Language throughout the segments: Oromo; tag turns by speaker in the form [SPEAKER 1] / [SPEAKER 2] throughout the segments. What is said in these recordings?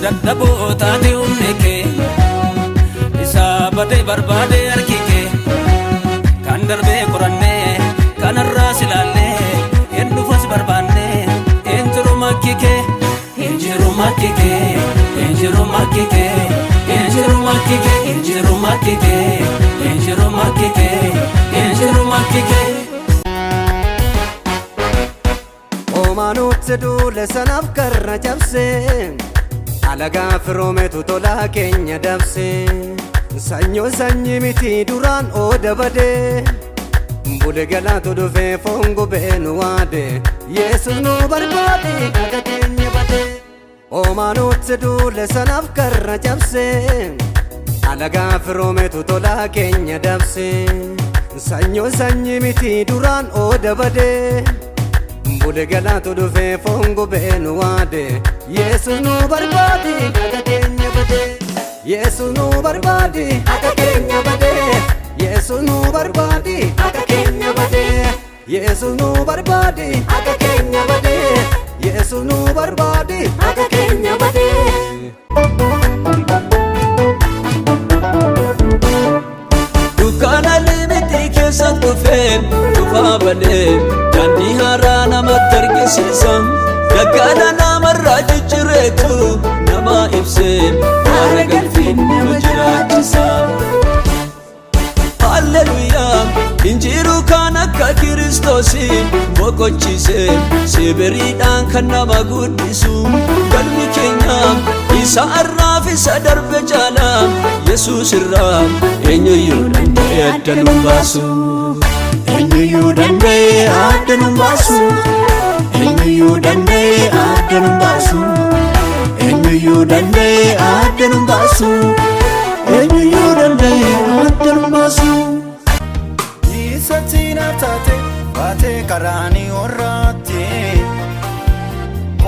[SPEAKER 1] dadhaboo taate humni kee isaa badee barbaade harki kee kan darbee qorannee kanarraas ilaallee hin dhufas barbaannee injiru makki kee injiru makki kee injiru makki kee injiru makki kee injiru makki kee injiru makki kee injiru makki kee
[SPEAKER 2] Omanut sedule sanaf karra jabse alaga firometu tola kenya dabse sanyo sanyi miti duran oda bade bude galatu dufe fongo benu wade Yesus nu barbade kaga kenya bade Omanut sedule sanaf karra jabse alaga firometu tola kenya dabse sanyo sanyi miti duran oda bade bude galatu dufe fongo benu wade Yesus nu barbade kaga kenya bade Yesus nu barbade kaga kenya bade Yesus nu barbade kaga kenya bade Yesus nu barbade kaga kenya bade Yesus nu barbade kaga kenya bade
[SPEAKER 1] Dukana limiti keessa dhufeen dhufa balee daandii haaraa namatti argisiisa Daggala namarraa jijjiireetu nama ibsee haara galfiin nama jiraachisa Halleluuyaa injiru kan akka Kiristoosi boqochiise sibiriidhaan kan nama guddisu galmi keenya isa arraaf isa darbe jaala Yesuus irraa eenyuyyuu danda'e adda nu baasu eenyuyyuu danda'e adda nu baasu eenyuyyuu danda'e adda nu baasu eenyuyyuu danda'e adda nu baasu eenyuyyuu danda'e adda nu baasu
[SPEAKER 3] Isatina tate bate karani orate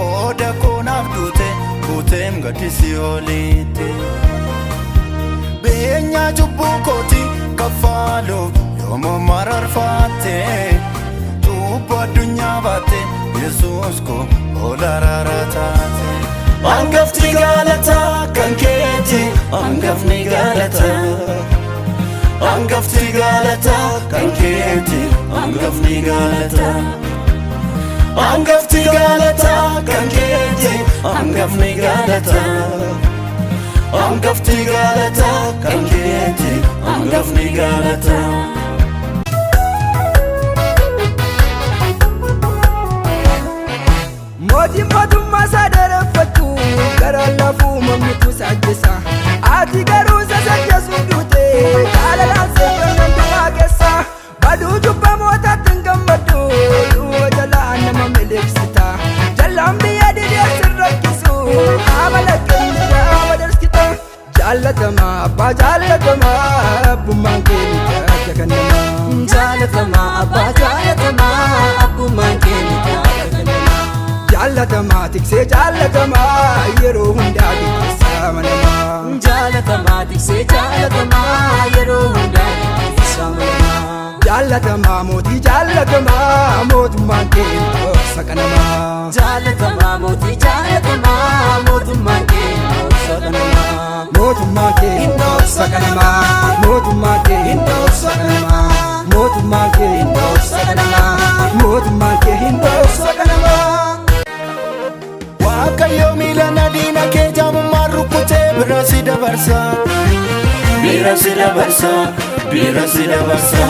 [SPEAKER 3] Oda konaf dute kutem gatisi olite Benya jubbu koti kafalo yomo mararfate Jubbu adunya bate Yesus ko olararatate Angafti galata kanketi angafni galata Angafti galata kanketi angafni galata Angafti galata kanketi angafni galata Angafti galata kanketi angafni galata
[SPEAKER 4] Modi madumma sadarafatu garalafu mamnutu sajesa ati garusa sajesu dute alalanse kanandu agesa badu jubba mota tingamadu wajala anama meleksita jalambi yadide sirrakisu amalakin awadarskita jalatama abba jalatama abbumanke jaganama
[SPEAKER 2] jalatama abba jalatama abbumanke jaganama jalatama tikse jalatama yero hunda dikisa manama jalatama tikse jalatama yero hunda dikisa manama jalatama moti jalatama motummanke sakanama jalatama moti jalatama motummanke sakanama motummanke sakanama motummanke sakanama motummanke sakanama motummanke sakanama
[SPEAKER 3] Waaqayyo miila nadina kee jaamummaan rukkutee bira si dabarsa bira si dabarsa bira si dabarsa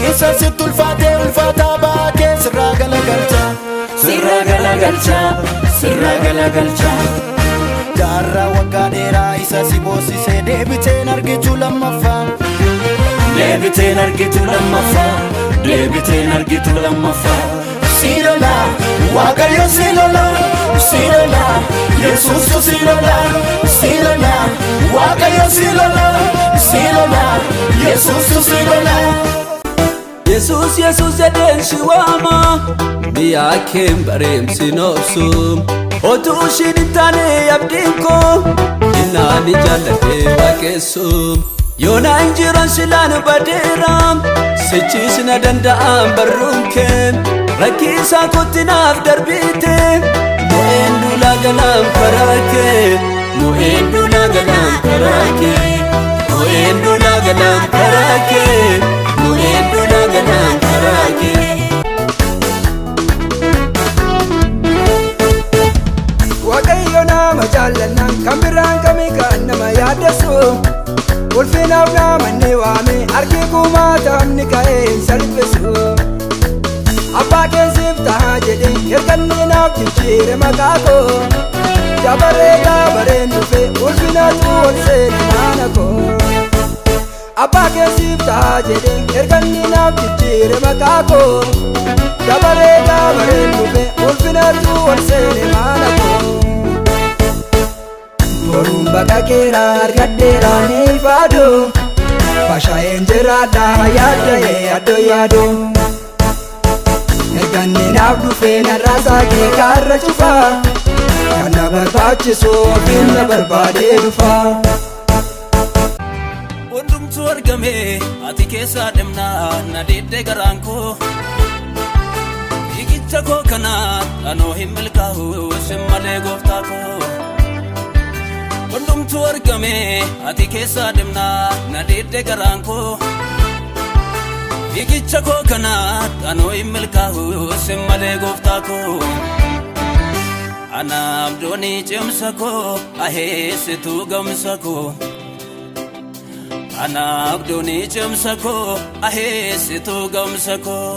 [SPEAKER 3] Isa sitti ulfaatee ulfaataa ba'aa kee sirraa galagalcha sirraa galagalcha sirraa galagalcha Jaarraa waggaa dheeraa isa si boosisee deebiteen argitu lammaffaa deebiteen argitu lammaffaa deebiteen argitu lammaffaa Silola, Waaqayyo silola, silola, Yesus tu silola, silola, Waaqayyo silola, silola, Yesus tu silola.
[SPEAKER 1] Yesus Yesus jedheen si waama biyyaa keen bareemsi noobsu otuu ishiin hin taane abdiin koo innaan jaalladhee waaqessu yoona hin jiran silaan badeera sichis na danda'an barruun kee rakkisaa kotti naaf darbite mo'een duulaa galaan karaa kee
[SPEAKER 2] eenyu nagalaan karaake eenyu nagalaan karaake eenyu nagalaan karaake.
[SPEAKER 4] Waaqayyo nama jaallanna kan biraan kamii kan nama yaaddeessu ulfinaaf namanni waame harki kumaatamni ka'ee salphisu abbaa keensiif ta'a jedhe erganni naaf jijjiire maqaa koo dabaree dabareen dhufe ulfinatu ol seene mana koo abbaa keensiif ta'a jedhe erganni naaf jijjiire maqaa koo dabaree dabareen dhufe ulfinatu ol seene mana koo. Boruun bakka keeraa argadheeraa ni faadu Fashaayeen jiraadhaa yaadda'ee addoo yaadu Erganni naaf dhufee narraa saaqee kaarra cufaa Kan na barbaachisu ofiin na barbaadee dhufaa.
[SPEAKER 1] Hundumtuu argame ati keessaa deemnaa na diddee garaan koo Fiigicha koo kanaan anoo hin milkaa'u sin malee gooftaa koo Hundumtuu argame ati keessaa deemnaa na diddee garaan koo Fiigicha koo kanaan anoo hin milkaa'u sin malee gooftaa koo Ana abdoonii cimsa koo aheessituu gamsa koo Ana abdoonii cimsa koo aheessituu gamsa koo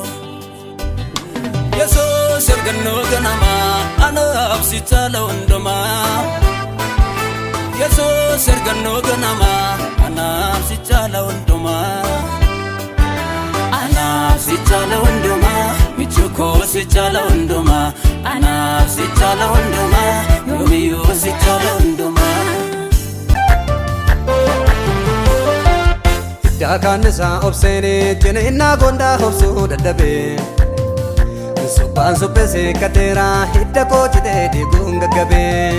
[SPEAKER 1] Yesuus ergannoo ganamaa anaaf si caala hundumaa Yesuus ergannoo ganamaa anaaf si caala hundumaa Anaaf si caala hundumaa michuu koo si caala hundumaa Anaaf si caala hundumaa yoomiyyuu si caala hundumaa
[SPEAKER 2] Daakaan isaa obseenee jireenya gondaa obsuu dadhabee Subbaan supheesee kateeraa hidda koo citee diiguun gaggabee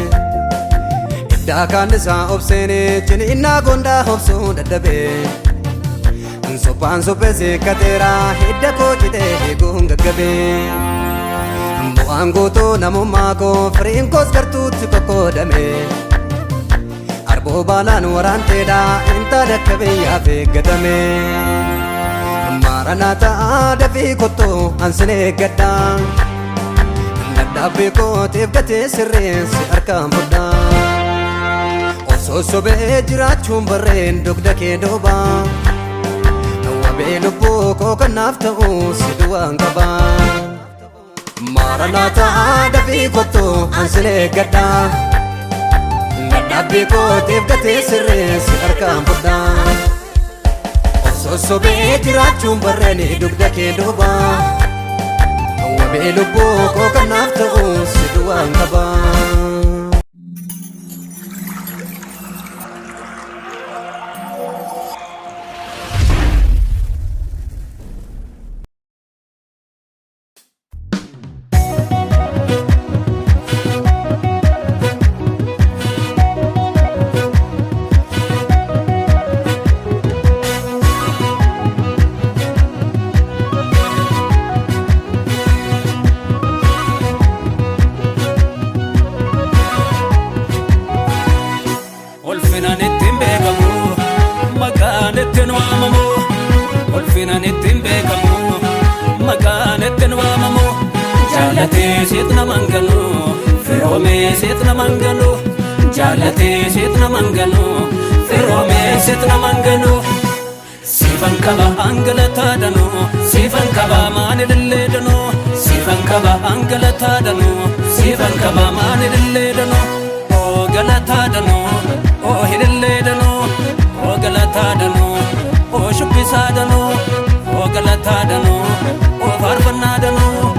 [SPEAKER 2] Daakaan isaa obseenee jireenya gondaa obsuu dadhabee Subbaan supheesee kateeraa hidda koo citee diiguun gaggabee Bu'aan guutuu namummaa koo firiin koos gartuutti qoqqoodamee Arboo baalaan waraanteedhaa inta dakka biyyaaf eeggatame Maranaataa dafii kottoo ansin eeggadhaa Dadhabbii kootiif gatee sirreessi harkaan fudhaa Osoo sobee jiraachuun barreen dugda kee doobaa Wabee lubbuu koo kanaaf ta'uu si du'aan qabaa Maranaataa dafii kottoo ansin eeggadhaa Dadhabbii kootiif gatee sirreessi harkaan fudhaa Osoo sobee jiraachuun barreen dugda kee doobaa Wabee lubbuu koo kanaaf ta'uu si du'aan qabaa
[SPEAKER 1] Ulfinaan ittiin beekamu maqaan ittiin waamamu Ulfinaan ittiin beekamu maqaan ittiin waamamu Jaalatee siit naman galu firoomee siit naman galu Jaalatee siit naman galu firoomee siit naman galu Siifan qaba hangalataa danuu siifan qaba maanillee danuu Siifan qaba hangalataa danuu siifan qaba maanillee danuu Oo galataa danuu Oh hilillee danuu Oh galataa danuu Oh shubbisaa danuu Oh galataa danuu Oh faarfannaa danuu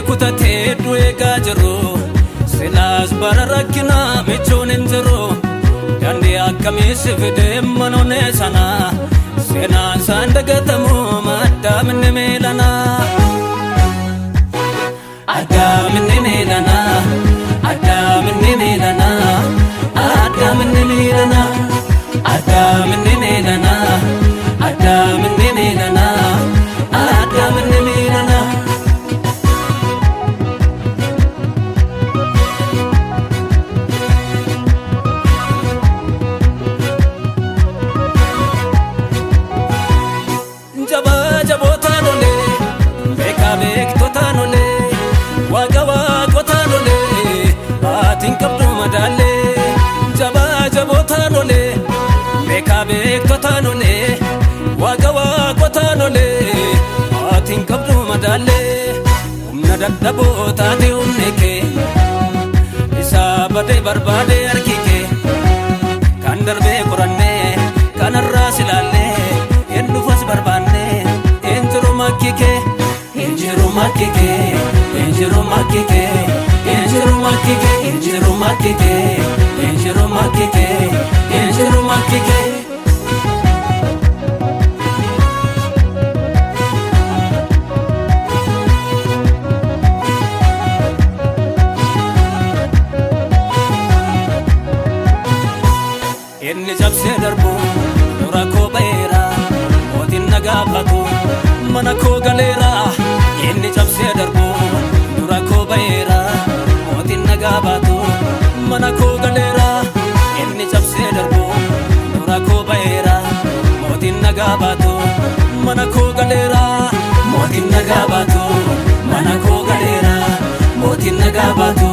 [SPEAKER 1] kutatee du'eegaa jiru silaas bara rakkinaa michuun hin jiru Daandii akkamiis fidee manoonee sana seenaan isaan dagatamu maddaa minni miilanaa dadhaboota humni kee isaa badee barbaade harki kee kan darbee qorannee kanarraas ilaallee hin dhufas barbaannee hin jiru makki kee hin jiru makki kee hin jiru makki kee hin jiru makki kee hin jiru makki kee hin jiru makki kee hin jiru makki kee. Inni cabsee darbu dura koo ba'eera mootiin nagaa baatu mana koo galeera. Inni cabsee darbu dura koo ba'eera mootiin nagaa baatu mana koo galeera. Inni cabsee darbu dura koo ba'eera mootiin nagaa baatu mana koo galeera. Mootiin nagaa baatu mana koo galeera mootiin nagaa baatu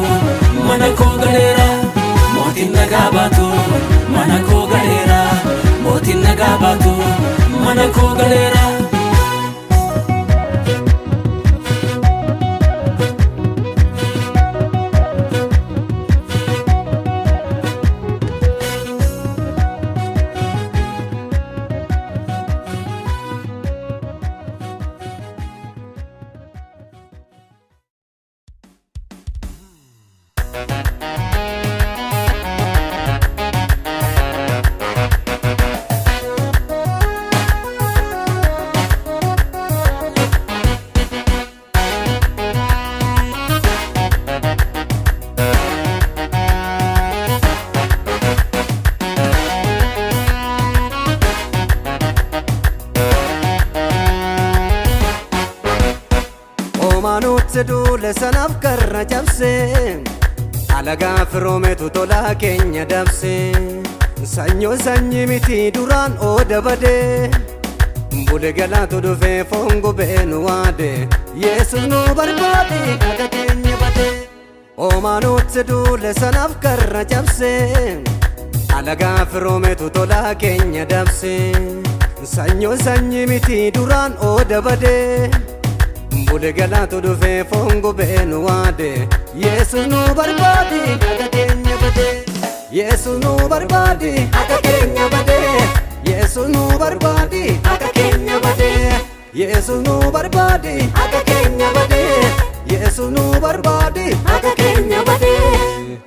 [SPEAKER 1] mana koo galeera. Mootiin nagaa baatu mana koo galeera mootiin nagaa baatu mana koo galeera.
[SPEAKER 2] Omanutti duule sanaaf karra cabse alagaa firoometu tolaa keenya dabse. Sanyoo sanyii miti duraan ooda badee bude galaatu dhufee foon gubee nu waade Yesus nu barbaade akka keenya badee. Omanutti duule sanaaf karra cabse alagaa firoometu tolaa keenya dabse. Sanyoo sanyii miti duraan ooda badee bude galaatu dhufee foon gubee nu waade Yesus nu barbaade akka keenya badee. Yesus nu barbaade akka keenya badee. Yesus nu barbaade akka keenya badee. Yesus nu barbaade akka keenya badee. Yesus nu barbaade akka keenya badee.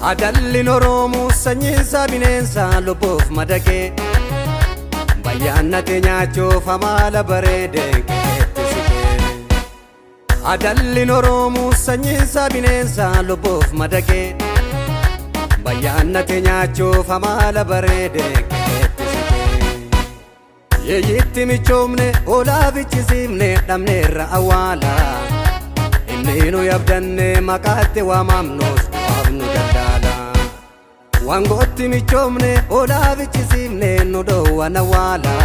[SPEAKER 2] Adalli Oromoo sanyiinsaa bineensaa lubbuuf madaqee bayyaannate nyaachuuf amala bareedee keetti siqee. Adalli Oromoo sanyiinsaa bineensaa lubbuuf madaqee bayyaannate nyaachuuf amala bareedee keetti siqee. Yeeyyitti michoomne olaaf ichisiifne dhabneerra awwaala inni nu yabdanne maqaatti waamamnuus nu daldala. Wangootti michoomne olaaf ichisiifne nu dhoowwan awwaala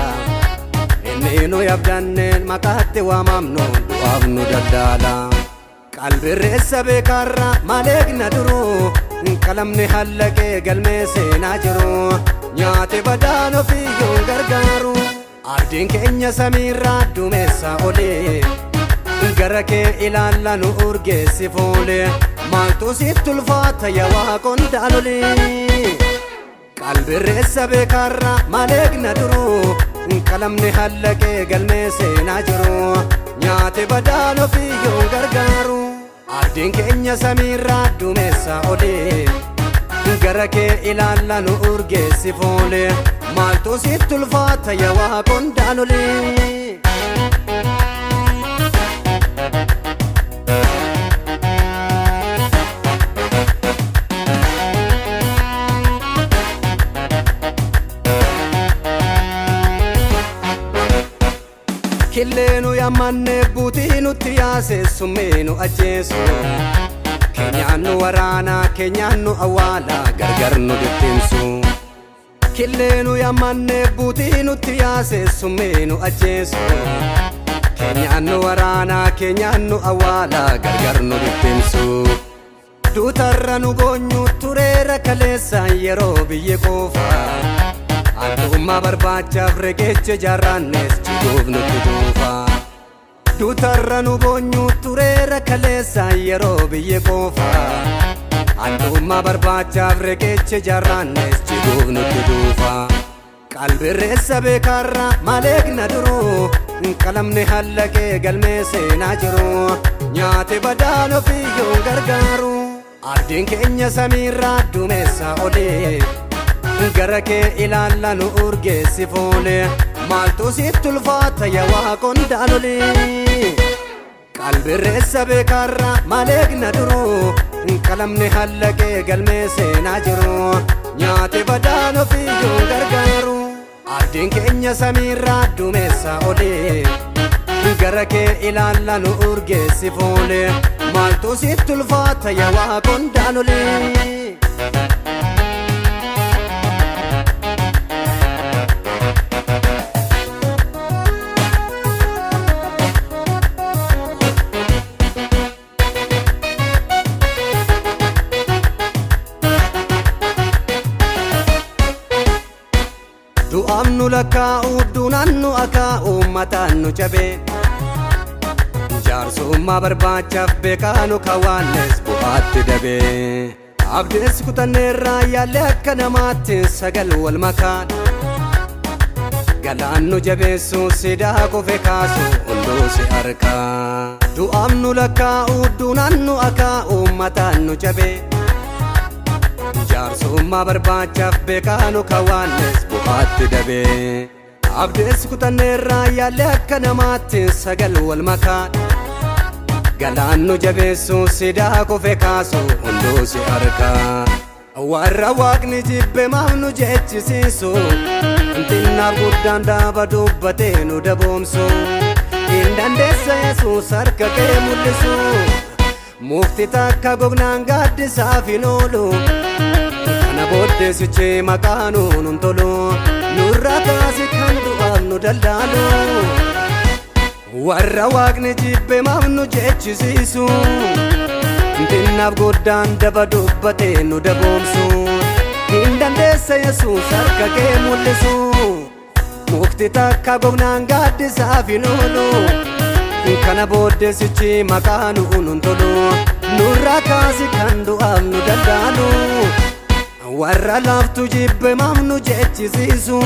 [SPEAKER 2] inni nu yabdanne maqaatti waamamnu du'aaf nu daldala. Qalbirreessa beekarra maleekna duruu qalamni hallaqee galmee seenaa jiru nyaate badaan ofiyyuu gargaaru. Ardiin keenya samiirraa duumessa olee gara kee ilaalla nu urgeessi foole maaltu sitti ulfaata yaa waaqoon daalolee. Qalbirreessa beekarra maleekna duruu qalamni hallaqee galmee seenaa jiru nyaate badaan ofiyyuu gargaaru. Ardiin keenya samiirraa duumessa olee gara kee ilaalla nu urgeessi foole maaltu sitti ulfaata yaa waaqoon daalolee. Killeenu yammanne buutii nutti yaase summeenu ajjeesu keenyaan nu waraana keenyaan nu awwaala gargar nu bittinsu. Killeenu yammanne buutii nutti yaase summeenu ajjeesu keenyaannu waraanaa keenyaannu awwaalaa gargar nu bittimsu duutarra nu boonyu tureera kaleessaan yeroo biyye qofa antummaa barbaachaaf regeecha jaarraannes jiguuf nutti dhuufa duutarra nu boonyu tureera kaleessaan yeroo biyye qofa antummaa barbaachaaf regeecha jaarraannes jiguuf nutti dhuufa qalbirreessa beekarra maleekna duruu qalamne hallaqee galmee seenaa jiru nyaate badaan ofiyyoon gargaaru abdiin keenya samiirraa duumessa olee gara kee ilaalla nu urgeessi foole maaltu sitti ulfaata yaa waaqoon daalolee qalbirreessa beekarra maleekna duruu qalamne hallaqee galmee seenaa jiru nyaate badaan ofiyyoon gargaaru abdiin keenya samiirraa duumessa olee gara kee ilaalla nu urgeessi foole maaltu sitti ulfaata yaa waaqoon daalolee du'aamnu lakkaa'u duunannu akaa'u mataan nu cabee jaarsummaa barbaachaaf beekaanu kawaannes bu'aatti dabee abdees kutanneerraa yaalle akka namaatti sagal wal makaan galaan nu jabeessu sidaa kofe kaasu hunduu si harkaa du'aamnu lakkaa'u duunannu akaa'u mataan nu cabee jaarsummaa barbaachaaf beekaanu kawaannes bu'aatti dabee abdees kutanneerraa yaalle akka namaatti sagal wal makaan galaan nu jabeessu sidaa kofe kaasu hunduu si harkaa warra waaqni jibbe maaf nu jechisiisu xinnaaf guddaan daaba dubbatee nu daboomsu hin dandeessa yesuus harka kee mul'isu mukti takka gognaan gaaddisaaf hin oolu kana booddeessichi maqaanuun nun tolu nurraa kaasi kan du'aaf nu daldaalu warra waaqni jibbe maaf nu jechisiisu xinnaaf guddaan daaba dubbatee nu daboomsu hin dandeessa yesuus harka kee mul'isu mukti takka gognaan gaaddisaaf hin oolu kana booddeessichi maqaanuun nun tolu nurraa kaasi kan du'aaf nu daldaalu warra laaftu jibbe maaf nu jechisiisu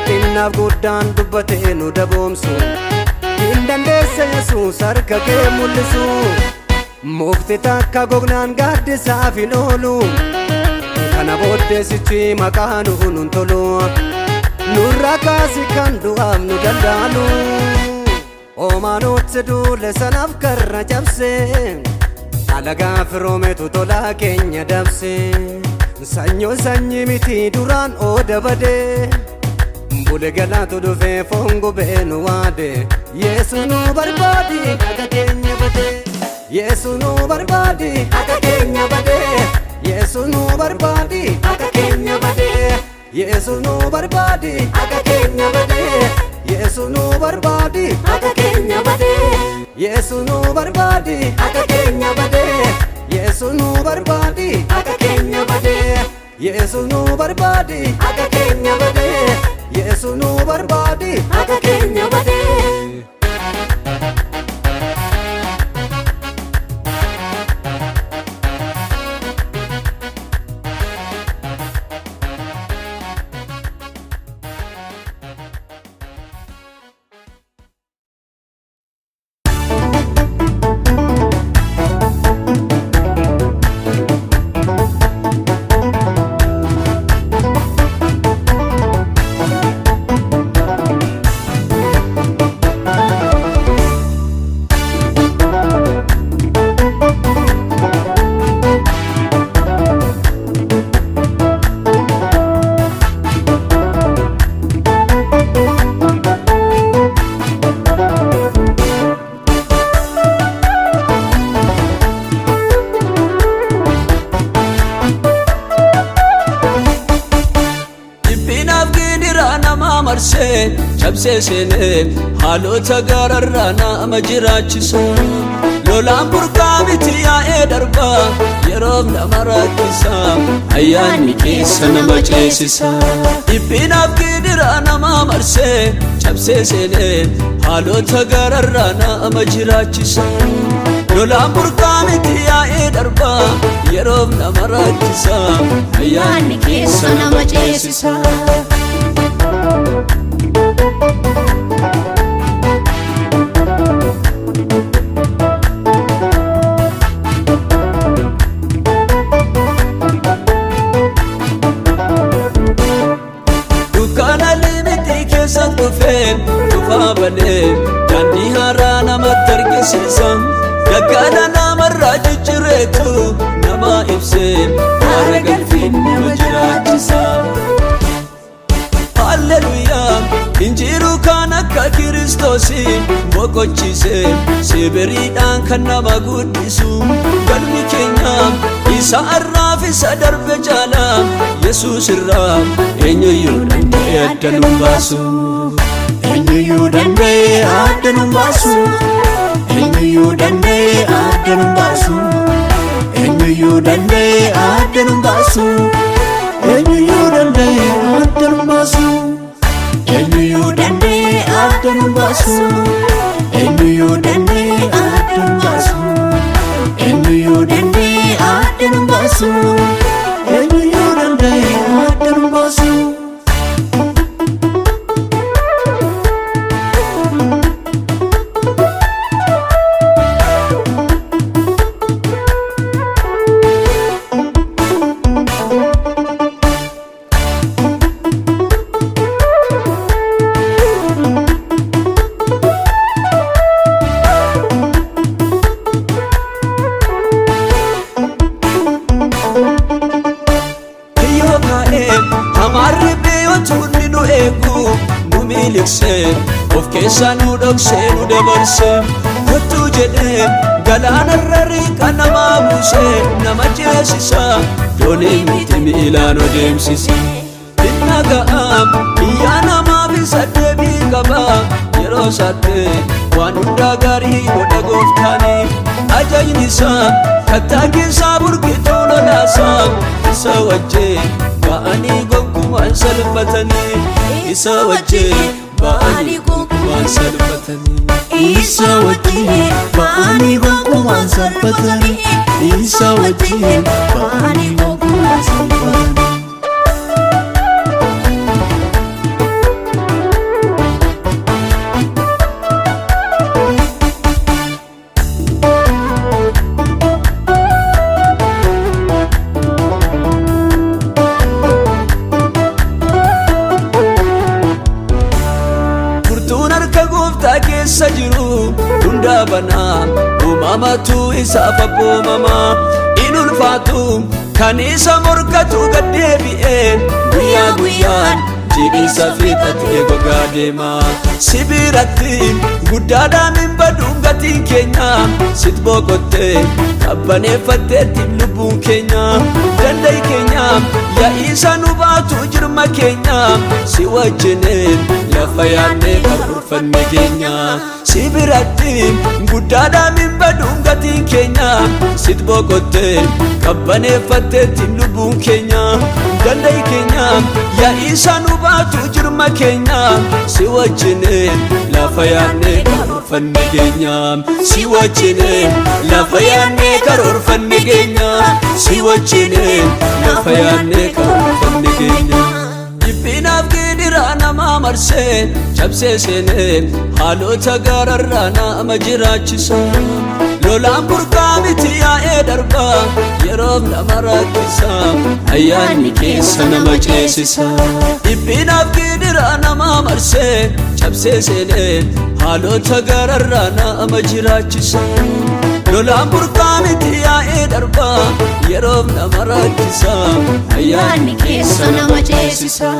[SPEAKER 2] xinnaaf guddaan dubbatee nu daboomsu hin dandeessa yesuus harka kee mul'isu mukti takka gognaan gaaddisaaf hin oolu kana booddeessichi maqaanuun nun tolu nurraa kaasi kan du'aaf nu daldaalu oomanuutti duule sanaaf karra cabsee alagaa firoometu tolaa keenya dabsee sanyoo sanyii miti duraan ooda badee bule galaatu dhufee foon gubee nu waade yesu nu barbaadi akka keenya badee yesu nu barbaadi akka keenya badee yesu nu barbaadi akka keenya badee yesu nu barbaadi akka keenya badee yesu nu barbaadi akka keenya badee yesu nu barbaadi akka keenya badee yesu nu barbaadi akka keenya badee yesu nu barbaadi akka keenya badee yesu nu barbaadi akka keenya badee
[SPEAKER 1] cabsee seenee haalota gaararraa nama jiraachisa. Lolaan burqaa miti yaa'ee darbaa yeroof nama rakkisa. Ayyaanni keessa nama ceesisa. Dhiphinaaf gidiraa nama marsee cabsee seenee haalota gaararraa nama jiraachisa. Lolaan burqaa miti yaa'ee darbaa yeroof nama rakkisa. Ayyaanni keessa nama ceesisa. Dhufaa balee daandii haaraa namatti argisiisa. Daggaadha namarraa jijjiireetu nama ibsee haara galfiin nama jiraachisa. Halleluuyaa injiru kan akka Kiristoosii boqochiise sibiriidhaan kan nama guddisu. Galmi keenya isa arraaf isa darbe jaala Yesuus irraa eenyuyyuu danda'e adda nu baasu.
[SPEAKER 3] Eenyuyyuu danda'e adda nu baasu. Eenyuyyuu danda'e adda nu baasu. Eenyuyyuu danda'e adda nu baasu. Eenyuyyuu danda'e adda nu baasu. Eenyuyyuu danda'e adda nu baasu. Eenyuyyuu danda'e adda nu baasu. Eenyuyyuu danda'e adda nu baasu. Eenyuyyuu danda'e adda nu baasu.
[SPEAKER 1] Of keessa nu dhoksee nu dabarsee kottuu jedhee galaanarra riiqa nama buusee nama ceesisa. Doonii miti miilaan odeemsisa. Dhimma ga'aam biyya namaaf isa deebii qaba. Yeroo saattee waan hundaa gaarii godha gooftaanii. Ajajni isaa kattaa keessaa burqituu lolaasaa. Isa wajjin ba'anii gonkumaan salphatanii. Isa wajjin ba'anii gonkumaan salphatanii.
[SPEAKER 3] Isa wajjin ba'anii gonkumaan salphatanii. Isa wajjin ba'anii gonkumaan salphatanii.
[SPEAKER 1] Keessa jiru hundaa banaa uumamatu isaaf abboomamaa. In ulfaatu kan isa morkatu gad deebi'ee guyyaa guyyaan jiidhiisa fiixatee gogaa deema. Sibiratti guddaadhaan hin baduun gatiin keenya sit boqottee qabbaneeffatteettiin lubbuun keenya. Danda'i keenya yaa'isa nu baatu jirma keenya si wajjineen lafa yaadnee karoorfanne keenya. Sibiratti guddaadhaan hin baduun gatiin keenya sit boqottee qabbaneeffatteettiin lubbuun keenya. Danda'i keenya yaa'isa nu baatu jirma keenya si wajjineen lafa yaadnee karoorfanne keenya. Si wajjineen lafa yaadnee karoorfanne keenya. Si wajjineen lafa yaadnee karoorfanne keenya. Dhiphinaaf gidiraa nama marsee cabsee seenee haalota gaararraa nama jiraachisa. Lolaan burqaa miti yaa'ee darbaa yeroof nama rakkisa. Ayyaanni keessa nama ceesisa. Dhiphinaaf gidiraa nama marsee cabsee seenee haalota gaararraa nama jiraachisa. Lolaan burqaa miti yaa'ee darbaa yeroof nama rakkisa. Ayyaanni keessa nama ceesisa.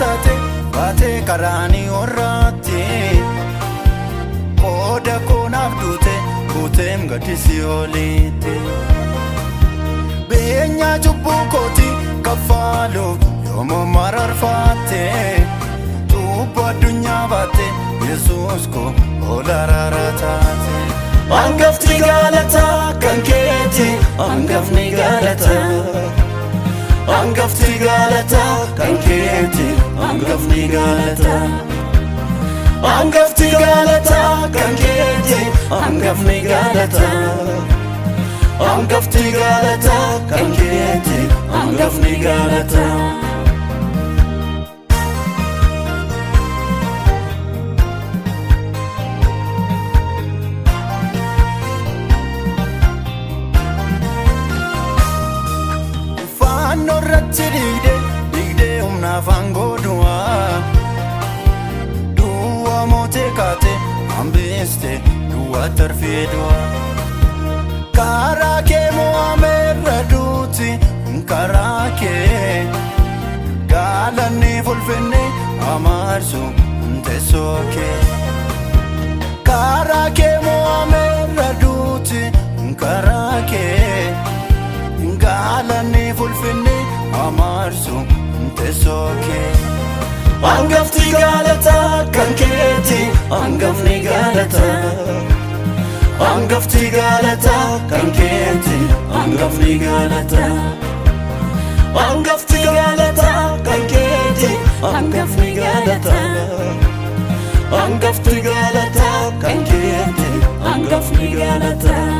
[SPEAKER 3] taate baatee karaanii warraatti qooda koonaaf duute buuteem gadisi oliitti beenyaa cubbuu kooti kaffaaluuf yoommoo mararfaatte cubbuu addunyaa baatte Yesuus koo ol araara taate hangafti gaalataa kan keeti hangafni gaalataa hangafti gaalataa kan keeti hangafni gaalataa hangafti gaalataa kan keeti hangafni gaalataa hangafti gaalataa kan keeti hangafni gaalataa Norratti digde humnaaf angoodua du'a mootee kaate hambiste du'a tarfee du'a karaa kee mo'ameerra duuti karaa kee gaalanni fulfinne amaarsu teessoo kee karaa kee mo'ameerra duuti karaa kee gaalanni fulfinne amaarsu teessoo kee hangafti gaalataa kan keeti hangafni gaalataa hangafti gaalataa kan keeti hangafni gaalataa hangafti gaalataa kan keeti hangafni gaalataa hangafti gaalataa kan keeti hangafni gaalataa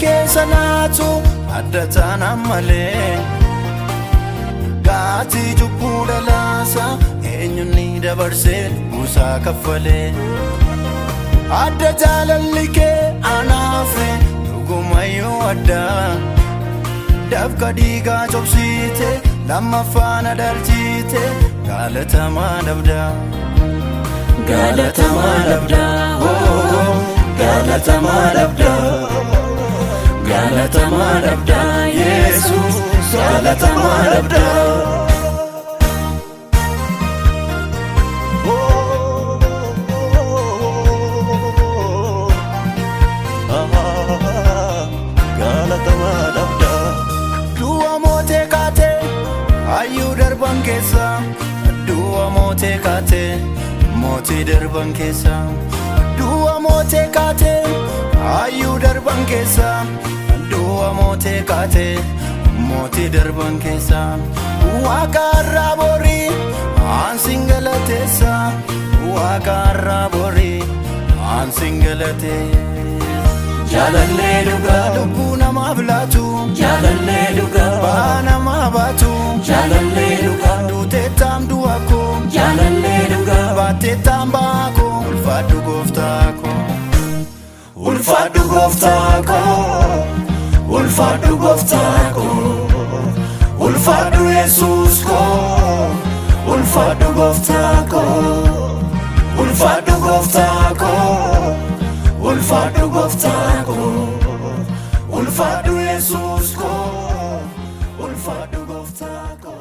[SPEAKER 3] keessa naatu adda taanaan malee gaatii cubbuu dhalaasa eenyuun dabarsee buusaa kaffalee adda jaalalli kee anaafe dhugumayyuu addaa dafqa dhiigaa cobsiite lammaffaan adalchiite gaalatamaa dhabdaa gaalatamaa dhabdaa gaalatamaa dhabdaa Galatamaa dhabdaa Yesuus galatamaa dhabdaa galatamaa dhabdaa du'a mootee kaate hayyuu darban keessa du'a mootee kaate mootii darban keessa du'a mootee kaate hayyuu darban keessa du'a mootee kaate mootii darban keessa waaqa irraa borii aansin galateessa waaqa irraa borii aansin galateessa jaalallee dhugaa lubbuu namaaf laatu jaalallee dhugaa baa namaa baatu jaalallee dhugaa duuteettaam du'a koo jaalallee dhugaa baatteettaam ba'aa koo ulfaadhu gooftaa koo ulfaadhu gooftaa koo ulfaadhu gooftaa koo ulfaadhu Yesuus koo ulfaadhu gooftaa koo ulfaadhu gooftaa koo ulfaadhu gooftaa koo ulfaadhu Yesuus koo ulfaadhu gooftaa koo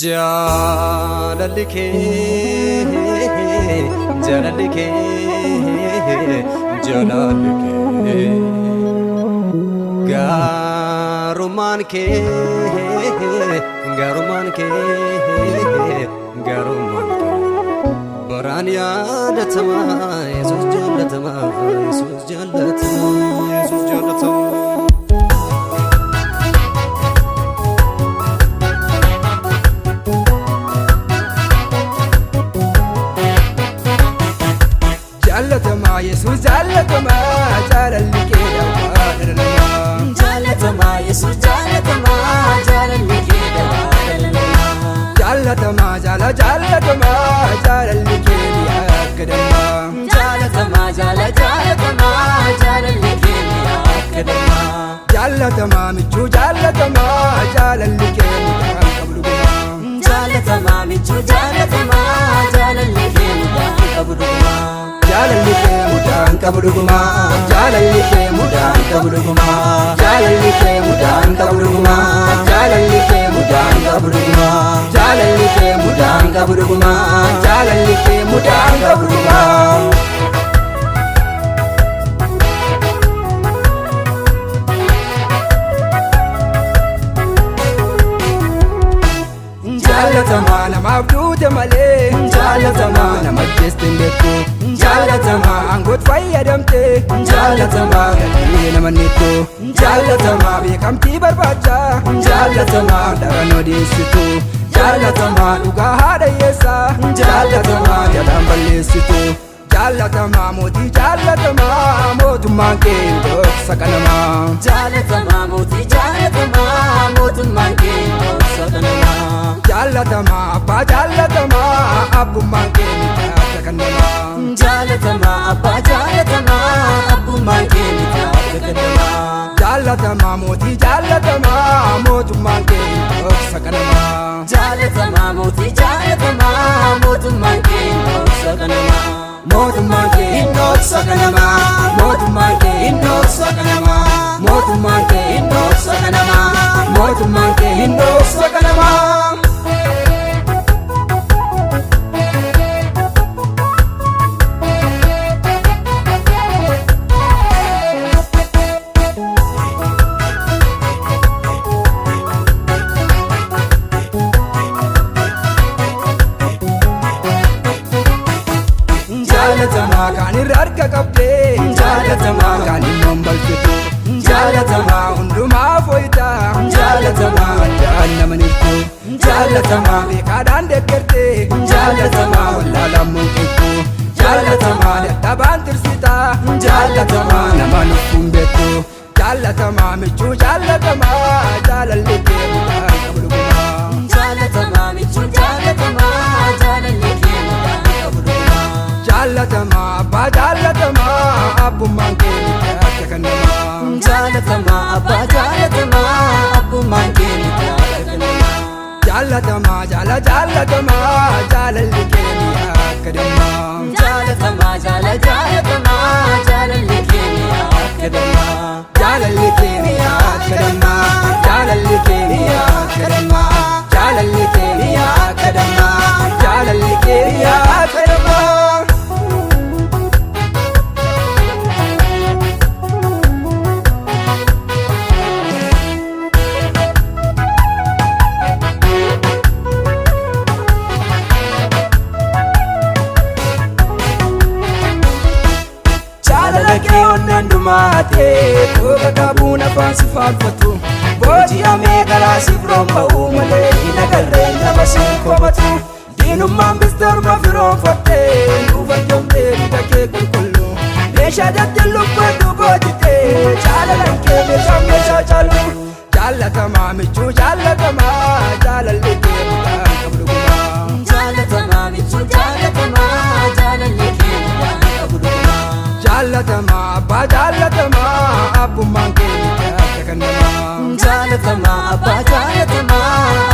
[SPEAKER 2] jaalalli kee jaalalli kee jaalalli kee gaarummaan kee gaarummaan kee gaarummaan kee baraan yaadatamaa Yesuus jaallatamaa Yesuus jaallatamaa Yesuus jaallatamaa
[SPEAKER 4] jaalatamaa Yesuus jaalatamaa jaalalli kee dhabaa
[SPEAKER 5] jaalatamaa Yesuus jaalatamaa jaalalli kee dhabaa
[SPEAKER 4] jaalatamaa jaalatamaa jaalalli kee akka dhabaa
[SPEAKER 5] jaalatamaa jaalatamaa jaalalli kee akka dhabaa
[SPEAKER 4] jaalatamaa michuu jaalatamaa jaalalli kee midhaan qabdu
[SPEAKER 5] jaalatamaa michuu
[SPEAKER 4] qabu dhuguma jaalalli kee mudaan qabu dhuguma jaalalli kee mudaan qabu dhuguma jaalalli kee mudaan qabu dhuguma jaalalli kee mudaan qabu dhuguma jaalalli kee mudaan qabu dhuguma. Jaalatamaa namaaf duute malee jaalatamaa nama jeesteen beektu jaalatamaa aangoot fayyadamte jaalatamaa gadhiisee nama neettu jaalatamaa beekamtii barbaacha jaalatamaa daran odeessitu jaalatamaa dhugaa haadha hiyyeessaa jaalatamaa jalaan balleessitu jaalatamaa mootii jaalatamaa mootummaan kee dhoksa qanamaa
[SPEAKER 5] jaalatamaa mootii jaalatamaa mootummaan kee dhoksa qanamaa
[SPEAKER 4] jaalatamaa abbaa jaalatamaa abbummaan kee dhoksa qanamaa
[SPEAKER 5] jaalatamaa abbaa jaalatamaa abbummaan kee dhoksa qanamaa
[SPEAKER 4] jaalatamaa mootii jaalatamaa mootummaan kee dhoksa qanamaa
[SPEAKER 5] jaalatamaa mootii jaalatamaa mootummaan kee dhoksa qanamaa
[SPEAKER 4] mootummaan kee dhoksa qanamaa mootummaan kee dhoksa qanamaa mootummaan kee dhoksa qanamaa mootummaan kee dhoksa qanamaa. Jaalatamaa kan irra harka qabdee jaalatamaa kan immoon balfitu jaalatamaa hundumaa fooyita jaalatamaa addaan nama nirtu jaalatamaa beekaadhaan deeggartee jaalatamaa wallaalaan mul'iftu jaalatamaa dadhabaan tirsita jaalatamaa nama lubbuun beektu jaalatamaa michuu jaalatamaa jaalalli kee mudaan qabu dhugumaa
[SPEAKER 5] jaalatamaa michuu jaalatamaa jaalalli kee mudaan qabu dhugumaa
[SPEAKER 4] jaalatamaa abbaa jaalatamaa abbummaan kee dhoksa qanamaa
[SPEAKER 5] jaalatamaa abbaa jaalatamaa abbummaan kee dhoksa qanamaa
[SPEAKER 4] jaalatamaa jaala jaalatamaa jaalalli kee akka dammaa
[SPEAKER 5] jaalatamaa jaala jaalatamaa jaalalli kee akka dammaa
[SPEAKER 4] jaalalli kee akka dammaa jaalalli kee akka dammaa jaalalli kee akka dammaa jaalalli kee akka dammaa. Jaalalakee onneen dhumaatee tooba qabuun afaan si faarfatu booji'amee karaa siif romba'uu malee hin agarreen nama siin komatu diinummaan bistorma firoonfattee nuufayyomtee dhiiga kee qulqulluu meeshaa jajjan lubbadhu boojitee jaalalan kee meeshaa caalu jaalatamaa michuu jaalatamaa jaalalli kee mudaan qabu dhugumaa
[SPEAKER 5] jaalatamaa michuu jaalatamaa jaalalli kee mudaan qabu dhugumaa
[SPEAKER 4] jaalatamaa abbaa jaalatamaa abbummaan kee dhoksa qanamaa
[SPEAKER 5] jaalatamaa abbaa jaalatamaa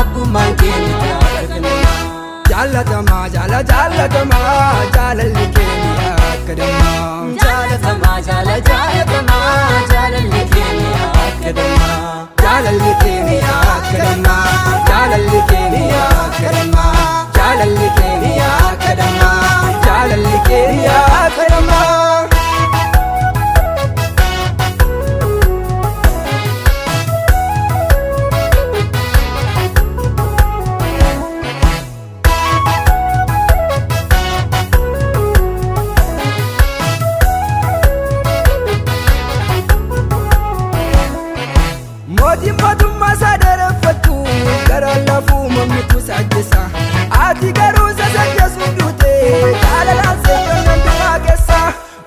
[SPEAKER 5] abbummaan kee dhoksa qanamaa
[SPEAKER 4] jaalatamaa jaala jaalatamaa jaalalli kee akka dammaa
[SPEAKER 5] jaalatamaa jaala jaalatamaa jaalalli kee akka dammaa
[SPEAKER 4] jaalalli kee akka dammaa jaalalli kee akka dammaa jaalalli kee akka dammaa jaalalli kee akka dammaa. Mootiin mootummaa isaa dheereffatu gara lafuu mammitu saajjisa ati garuu sasaggeessuuf duute jaalalaan seeqannan biraa keessa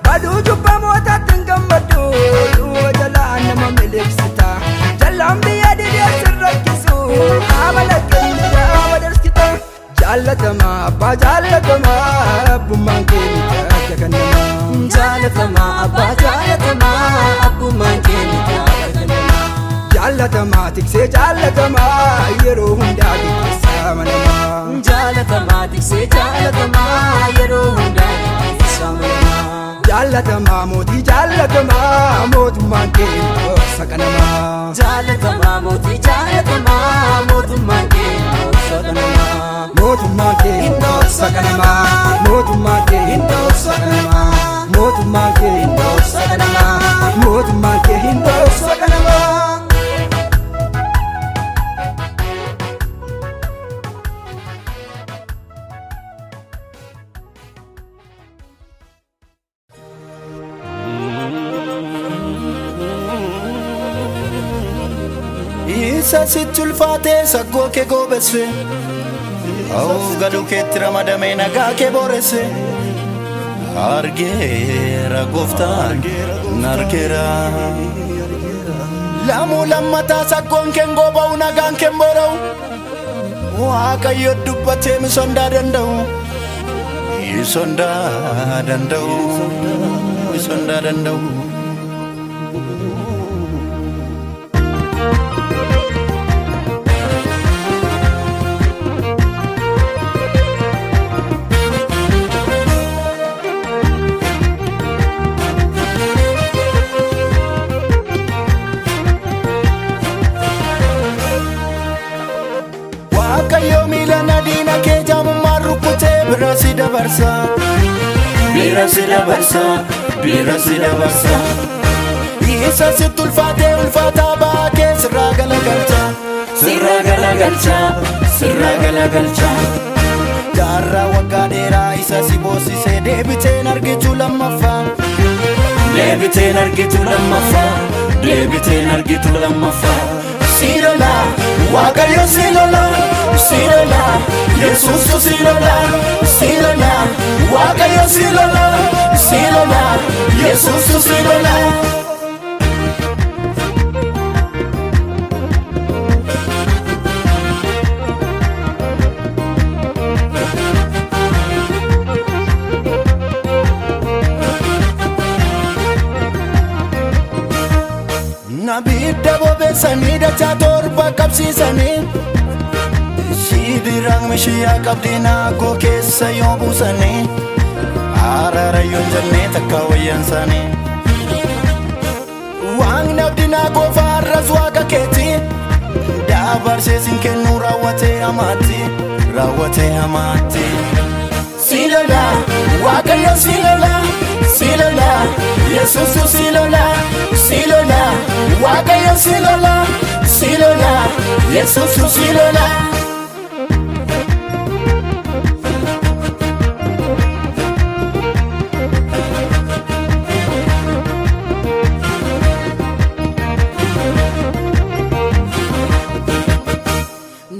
[SPEAKER 4] baduu cubbamootatti hin gammaddu duuba jalaan nama miliqsita jallaan biyya dideessin rakkisu amala keenya badarskita jaalatamaa abbaa jaalatamaa abbummaan kee dhoksa qanamaa
[SPEAKER 5] jaalatamaa abbaa jaalatamaa abbummaan kee dhoksa qanamaa
[SPEAKER 4] jaalatamaa tiksee jaalatamaa yeroo hundaa gaggeessaa manamaa
[SPEAKER 5] jaalatamaa tiksee jaalatamaa yeroo hundaa gaggeessaa manamaa
[SPEAKER 4] Jaalatamaa mootii jaalatamaa mootummaan kee hin dhoksa kanamaa.
[SPEAKER 5] Jaalatamaa mootii jaalatamaa mootummaan kee hin dhoksa kanamaa.
[SPEAKER 4] Mootummaan kee hin dhoksa kanamaa. Mootummaan kee hin dhoksa kanamaa. Mootummaan kee hin dhoksa kanamaa. Mootummaan kee hin dhoksa kanamaa.
[SPEAKER 3] Isa sitti ulfaatee saggoo kee goobesse Awuf gaduu keetti ramadamee nagaa kee booresse Argeera gooftaan nargeera Lamuu lammataa saggoon keen gooba'u nagaan keen boora'u Waaqayyo dubbatee misondaa danda'u Isondaa danda'u Isondaa danda'u Waaqayyo miilana diina kee jaamummaan rukkutee bira si dabarsa Bira si dabarsa Bira si dabarsa Isa sitti ulfaatee ulfaataa ba'aa kee sirraa galagalcha Sirraa galagalcha Sirraa galagalcha Jaarraa waggaa dheeraa isa si boosisee deebiteen argitu lammaffaa Deebiteen argitu lammaffaa Deebiteen argitu lammaffaa Silola, Waaqayyo silola, silola, Yesus tu silola, silola, Waaqayyo silola, silola, Yesus tu silola. Nabidda bobeessanii dachaa torba qabsiisanii Shidiraan mishiyaa qabdinaa koo keessa yoo buusanii Araarayyoon jennee takka wayyan isaanii Waaqni abdinaa koo faarras waaqa keeti Dabarsee sin kennuu raawwatee hamaatti Raawwatee hamaatti Silola, Waaqayyo silola, silola, Yesus tu silola, silola, Waaqayyo silola, silola, Yesus tu silola.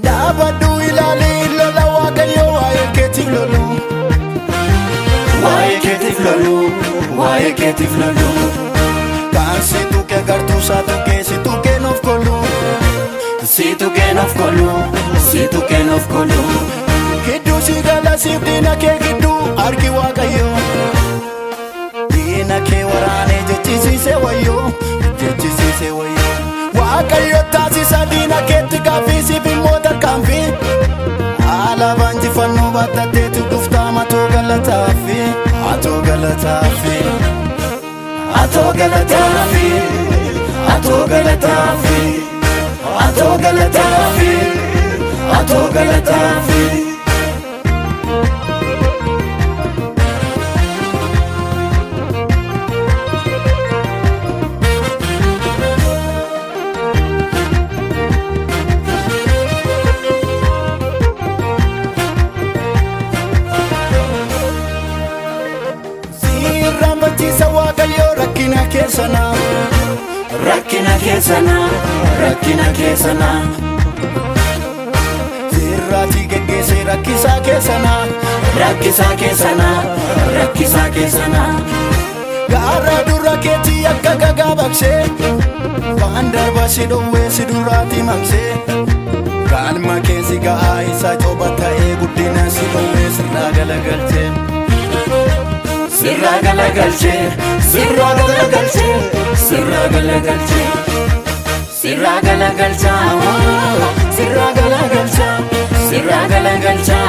[SPEAKER 3] Dabaddu ilaali lola Waaqayyo waa'ee keetiif lolu. Waa'ee keetiif lolu, waa'ee keetiif lolu. Kan si tuqee gartuu saa tuqee si tuqee noof kolu. Si tuqee noof kolu, si tuqee noof kolu. Gidduu si gala siif diina kee gidduu argi Waaqayyo. Diina kee waraanee jechisiise wayyoo, jechisiise wayyoo. Waaqayyo taasisa diina keetti gaaffii siif immoo tarkaanfii. Alaabaan injifannoo baattatteetu dhuftaa matoo galataafi, atoo galataafi. Atoo galataafi, atoo galataafi, atoo galataafi, atoo galataafi. Rambachiisa Waaqayyo rakkina keessana, rakkina keessana, rakkina keessana. Sirraati geggeessee rakkisaa keessana, rakkisaa keessana, rakkisaa keessana. Gaara dura keetii akka gagaa baqsee, waan darba si dhowwee si duraati maqsee. Galma keessi ga'aa isaa cooba ta'ee guddina si dhowwee sirraa galagalchee. Sirraa galagalchee, sirraa galagalchee, sirraa galagalchee. Sirraa galagalchaa, sirraa galagalchaa, sirraa galagalchaa,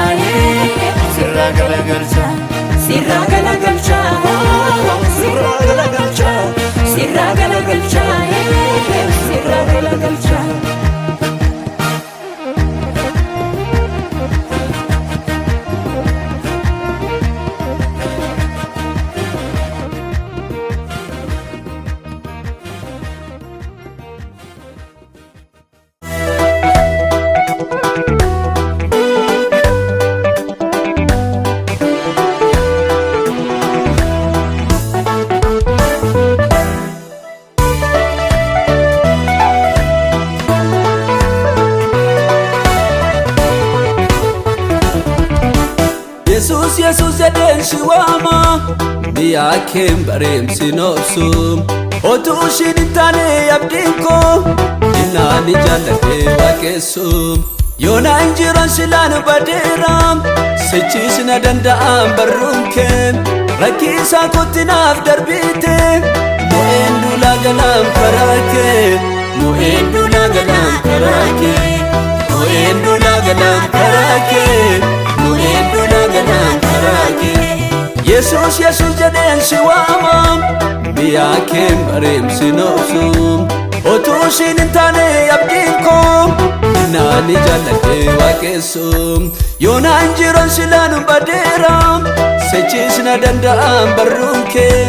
[SPEAKER 3] sirraa galagalchaa, sirraa galagalchaa,
[SPEAKER 1] jedheen si waama biyyaa keen bareemsi noobsum otuu ishiin hin taane abdiin koo innaani jaalladhee waaqessum yoona hin jiran silaan badeeraam sichiis na danda'an barruun kee rakkisaa kootti naaf darbite mo'een duulaa galaam karaa kee mo'een duulaa galaam karaa kee mo'een duulaa galaam karaa kee mo'een duulaa galaam karaa kee Yesuus Yesuus jedheen si waamam biyyaa keen bareemsi noobsum otuu ishiin hin taane abdiin koo innaani jaalladhee waaqessum yoona hin jiran silaan badeeraam sichiis na danda'an barruun kee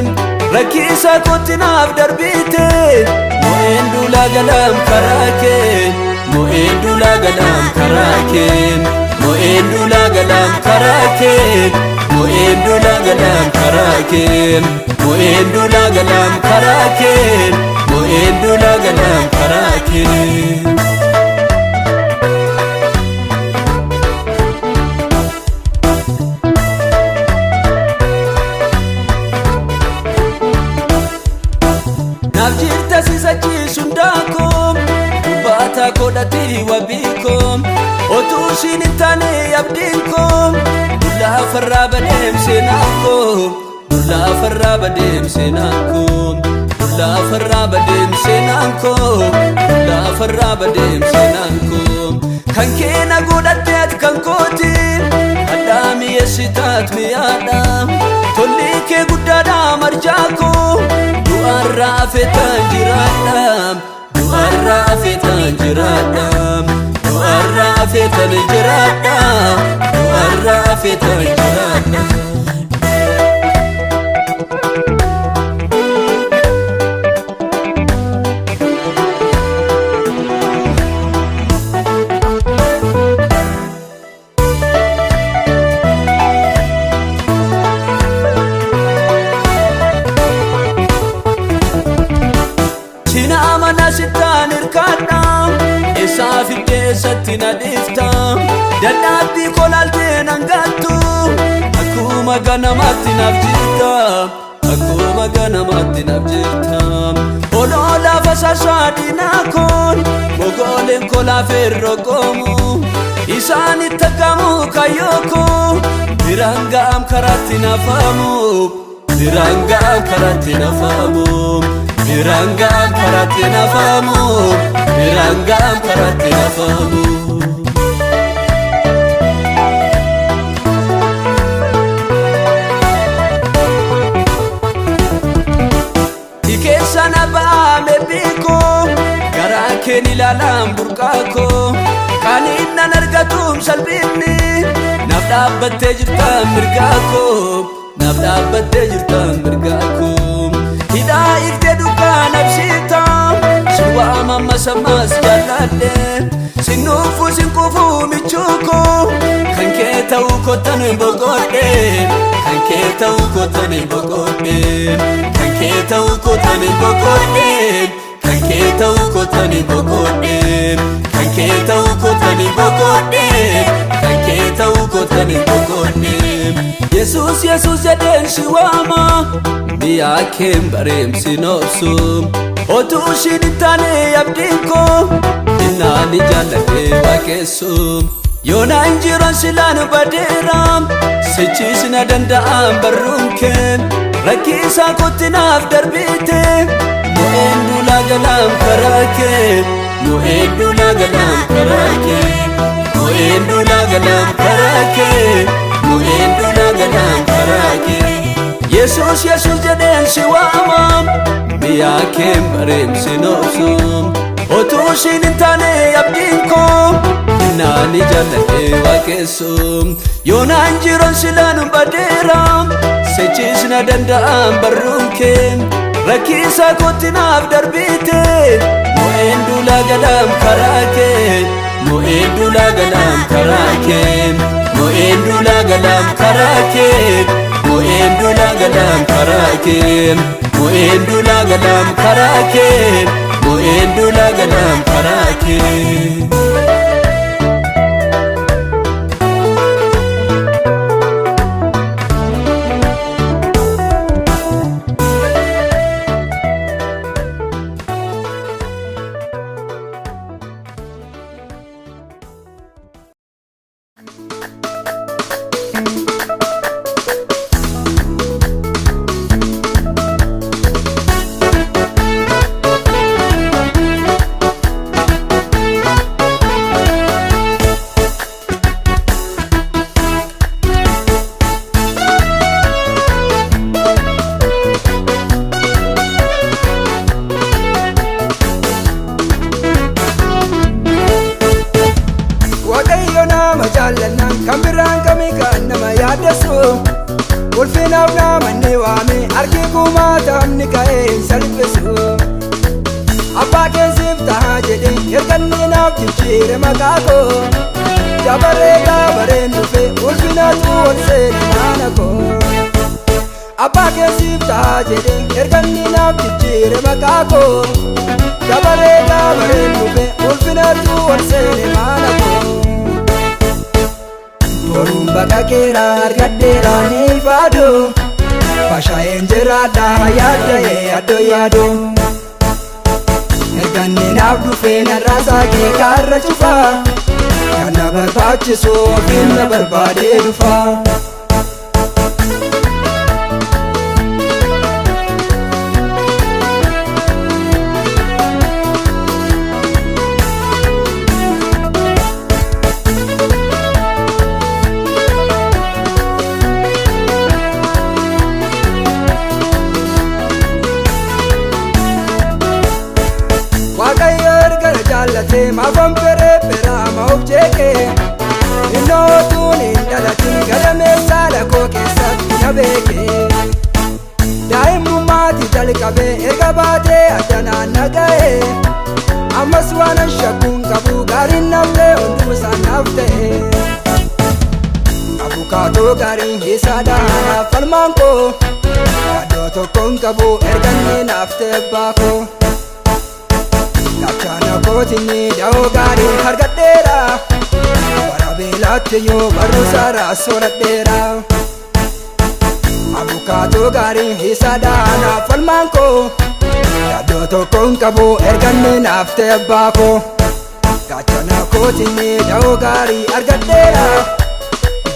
[SPEAKER 1] rakkisaa kootti naaf darbite mo'een duulaa galaam karaa kee mo'een duulaa galaam karaa kee mo'een duulaa galaam karaa kee mo'een duulaa galaam karaa kee mo'een duulaa galaam karaa kee mo'een duulaa galaam karaa kee naaf jirta sisachiisuun daakoom dubbaataa kodhatii wabiikoom otuu ishiin hin taane abdiin koom dullaafarraa badeemse naakkoom dullaafarraa badeemse naakkoom dullaafarraa badeemse naakkoom dullaafarraa badeemse naakkoom kan keena godhatte ati kan kooti addaa mi'eessitaat mi'aadhaam tolli kee guddaadhaa marjaakoo du'arraa afeetaan jiraadhaam du'arraa afeetaan jiraadhaam du'arraa afeetaan jiraadhaam du'arraa afeetaan jiraadhaam Sittaan hirkaadhaam eessaa fiddeessatti na dhiiftaam dadhaabbii kolaaltee nan gaattu akkuma ganamaatti naaf jirtaam akkuma ganamaatti naaf jirtaam oloo lafa sassaadinaa koon mogooleen kolaa ferroqoomu isaan itti akkamu kayyoo koo biraan ga'am karaatti nafaamu biraan ga'am karaatti nafaamu biraan ga'am karaatti nafaamu biraan ga'am karaatti nafaamu ikeessa na ba'ame biikoo garaa keen ilaalaan burqaakoo kaaniin nan argatuum salphinni naaf dhaabbattee jirtaan mirgaakoo naaf dhaabbattee jirtaan mirgaakoo hidhaa iftee dukkaan absiitaam sin waama masammas jaalladhe sin nuufu sin kufuu michuukoo kan kee ta'uu kottan boqodhe kan kee ta'uu kottan boqodhe kan kee ta'uu kottan boqodhe kan kee ta'uu kottan boqodhe kan kee ta'uu kottan boqodhe kan kee ta'uu kottan boqodhe Yesuus Yesuus jedheen si waama biyyaa keen bareemsi noobsum otuu ishiin hin taane abdiin koo innaani jaalladhee waaqessum yoona hin jiran silaan badeeraam sichiis na danda'an barruun kee rakkisaa kootti naaf darbite mo'een duulaa galaam karaa kee mo'een duulaa galaam karaa kee mo'een duulaa galaam karaa kee mo'een duulaa galaam karaa kee Yesuus Yesuus jedheen si waamam biyyaa keen bareemsi noobsum otuu ishiin hin taane abdiin koo innaani jaalladhee waaqessum yoona hin jiran silaan badeeraam sichiis na danda'an barruun kee rakkisaa kootti naaf darbite mo'een duulaa galaam karaa kee mo'een duulaa galaam karaa kee mo'een duulaa galaam karaa kee mo'een duulaa galaam karaa kee mo'een duulaa galaam karaa kee mo'een duulaa galaam karaa kee
[SPEAKER 4] namni ka'ee hin salphisu. Abbaa keessiif tahaa jedhee erganni naaf jijjiire maqaa koo. Dabaree gaabareen dhufe ulfinatu ol seene mana koo. Abbaa keessiif tahaa jedhee erganni naaf jijjiire maqaa koo. Dabaree gaabareen dhufe ulfinatu ol seene mana koo. Boruun baqaqeera argadheera ni faadu. Fashaayeen jiraadha yaada'ee addoo yaadu. Erganni naaf dhufe narraa saaqee kaarra cufa. Kana barbaachisu ofiin na barbaadee dhufa. Waaqayyo ergana jaallatee maafan peree peraa maaf jeeqee. Innootuun hin dhalatin gadameessaa lakoo keessatti na beekee. Daa'imummaatti jalqabee erga baatee addanaan na ga'ee. Ammas waan shakkuun qabu gaariin naftee hunduusaan naaf ta'ee. Abukaatoo gaariin hiisaadhaan falmaan koo. Yaadoo tokkoon qabu erganni naaf ta'e baakoo. Lachaana kootinni da'oo gaarii argadheera. Bara beelaatti yoo barruusaarraa sooradheera. Abukaatoo gaarii hiisaadhaan falmaan koo. Yaadoo tokkoon qabu erganni naaf ta'e baakoo. Lachaana kootinni da'oo gaarii argadheera.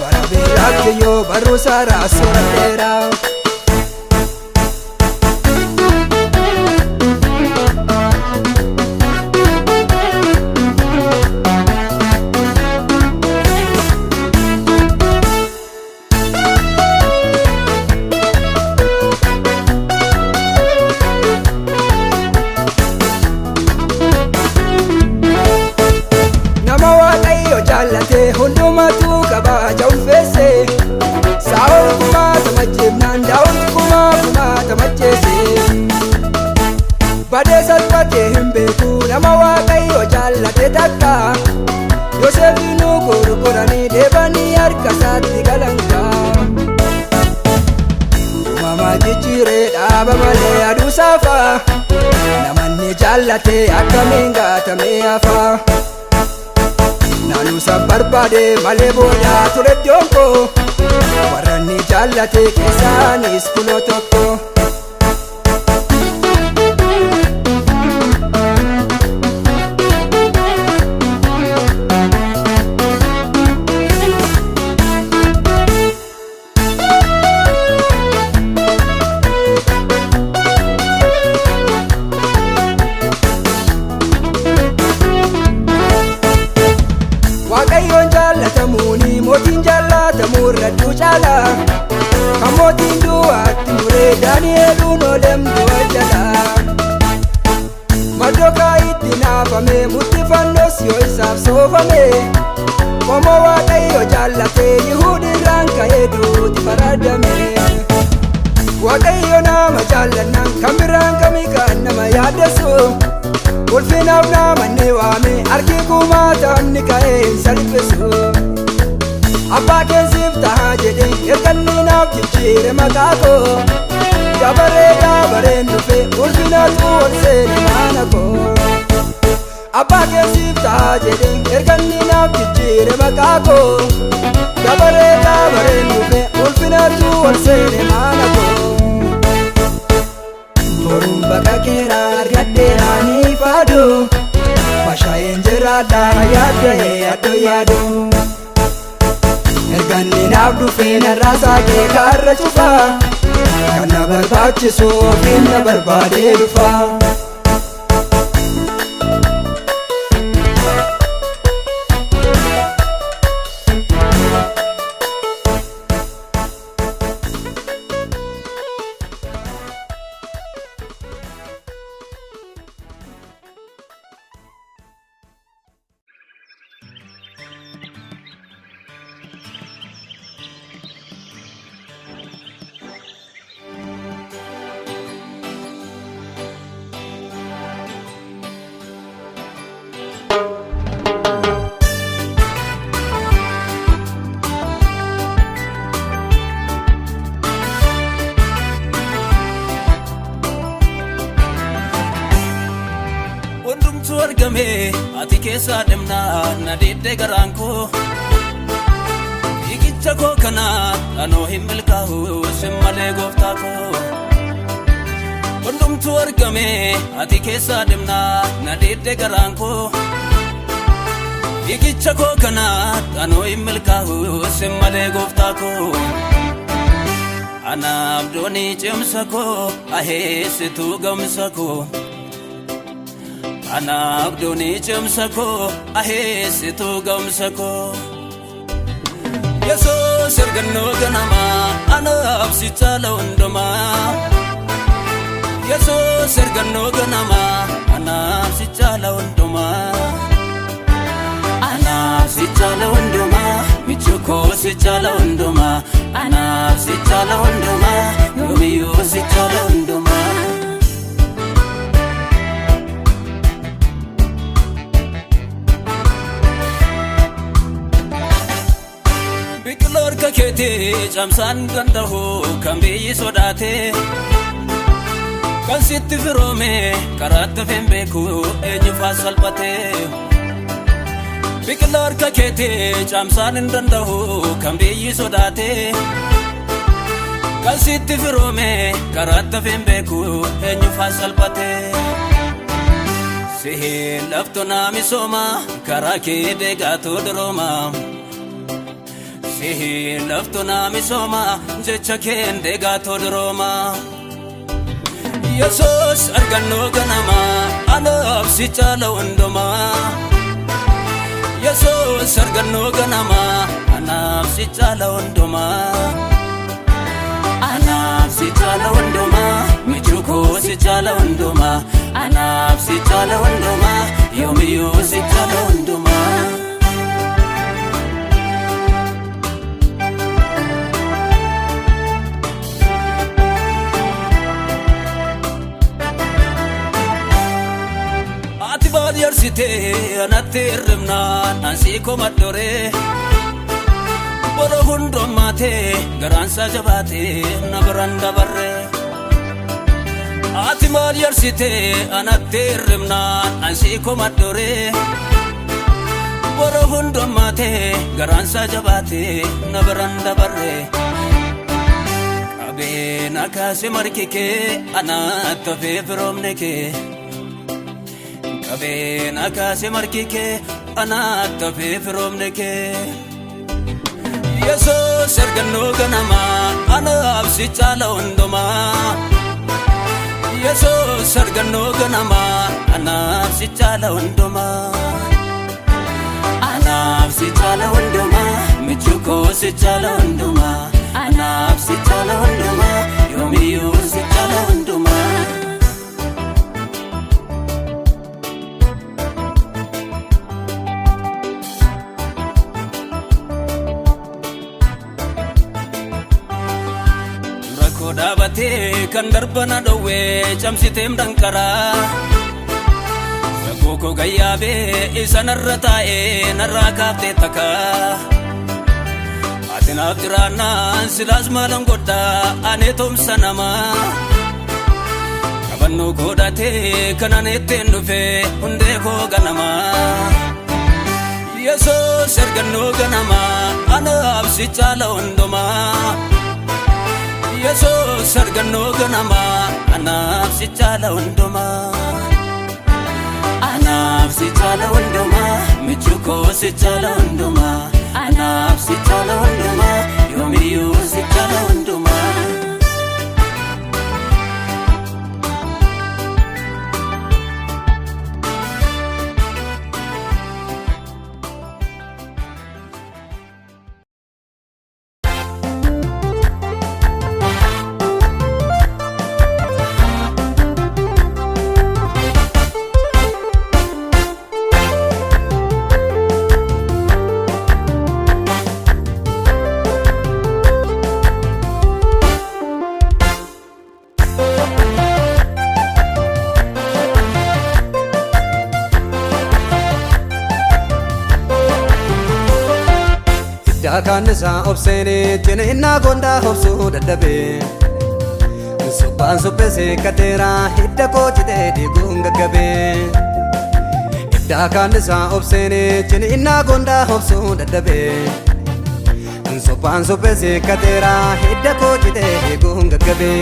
[SPEAKER 4] Bara beelaatti yoo barruusaarraa sooradheera. Nama Waaqayyo jaallatee hundumatu kabaja ulfeesse. Saa'ol kumaata majjeefnaan Daawit kumaata majjeesse. Badee salphatee hin beeku nama Waaqayyo jaallate takka. Yoseefinuu gurguranii deebanii harka isaatti galangaa. Uumama jijjiiree dhaaba malee aduu saafa. Namanni jaallatee akkamiin gaatamee hafa. Naannosa barbaade malee booda ture iddoon koo. Warra inni jaallate keessaanis kunoo tokko. Waaqayyoon jaallatamuuni mootiin jaallatamu irradduu caala. Kan mootiin du'aatti muree Daani'eluun oolem du'a jala. Maddookaa itti naafame murtifannoos yoo isaaf soofame. Qomoo Waaqayyo jaallatee Yihuudirraan ka'ee duuti faradame. Waaqayyo nama jaallannaan kan biraan kamii kan nama yaaddeessu. Ulfinaaf namanni waame argi kumaatamni ka'ee hin salphisu. Abbaa keessiif tahaa jedhee erganni naaf jijjiire maqaa koo. Dabaree gaabareen dhufe ulfinatu ol seene mana koo. Abbaa keessiif tahaa jedhee erganni naaf jijjiire maqaa koo. Dabaree gaabareen dhufe ulfinatu ol seene mana koo. Boruun baqaqeera argadheera ni faadu. Fashaayeen jiraadha yaada'ee addoo yaadu. Erganni naaf dhufe narraa saaqee kaarra cufa. Kana barbaachisu ofiin na barbaadee dhufa.
[SPEAKER 1] Hundumtu argame ati keessa demna na didde garanko Igicha ko kana ano himilkahu simmale gofta ko Hundumtu argame ati keessa demna na didde garanko Igicha ko kana ano himilkahu simmale gofta ko Ana abdoni chemsako ahesitu gamsako Ana abdoni chemsako ahesitu gamsako Yesus erganno ganama ana absi chala undoma Yesus erganno ganama ana absi chala undoma Ana absi chala undoma michuko si chala undoma Ana absi chala undoma yomiyo si chala undoma Biqilor ka kete camsan gandahu kambi sodate Kan sitti firome karat fembeku enyu fasalpate Biqilor ka kete camsan gandahu kambi sodate Kan sitti firome karat fembeku enyu fasalpate Sehe laftona misoma karake de gato droma Sihi laftuna misoma jecha kende gato droma Yesus arganno ganama ana absi chala undoma Yesus arganno ganama ana absi chala undoma Ana absi chala undoma michuko si chala undoma Ana absi chala undoma yomiyo si chala undoma Yarsite anate rimna nansi komadore Boro hundo mate garansa jabate nabaranda barre Ati mal yarsite anate rimna nansi komadore Boro hundo mate garansa jabate nabaranda barre Kabe nakase markike anata fevromneke Kabe nakase markike anata fevromneke Yesus erganno ganama ana absi chala undoma Yesus erganno ganama ana absi chala undoma Ana absi chala undoma michuko si chala undoma Ana absi chala undoma yomiyo si chala undoma Kodabate kan darbana dowe camsitem dankara Sakoko gayabe isanarratae narrakafte taka Atin abdirana silas malam godda anetom sanama Kabanno godate kananetten dufe hunde ko ganama Yesus erganno ganama ana absi chala undoma Yesus arganno ganama anaf si chala undoma Anaf si chala undoma michuko si chala undoma Anaf si chala undoma yomiyo si chala undoma
[SPEAKER 2] Kanisa obsene tiene inna gonda hobsu daddabe Subban subbese katera hidda ko jide di gunga gabe Dakan isa obsene chini inna gonda hobsu daddabe Sopan sopese katera hidda ko jite gun gaggabe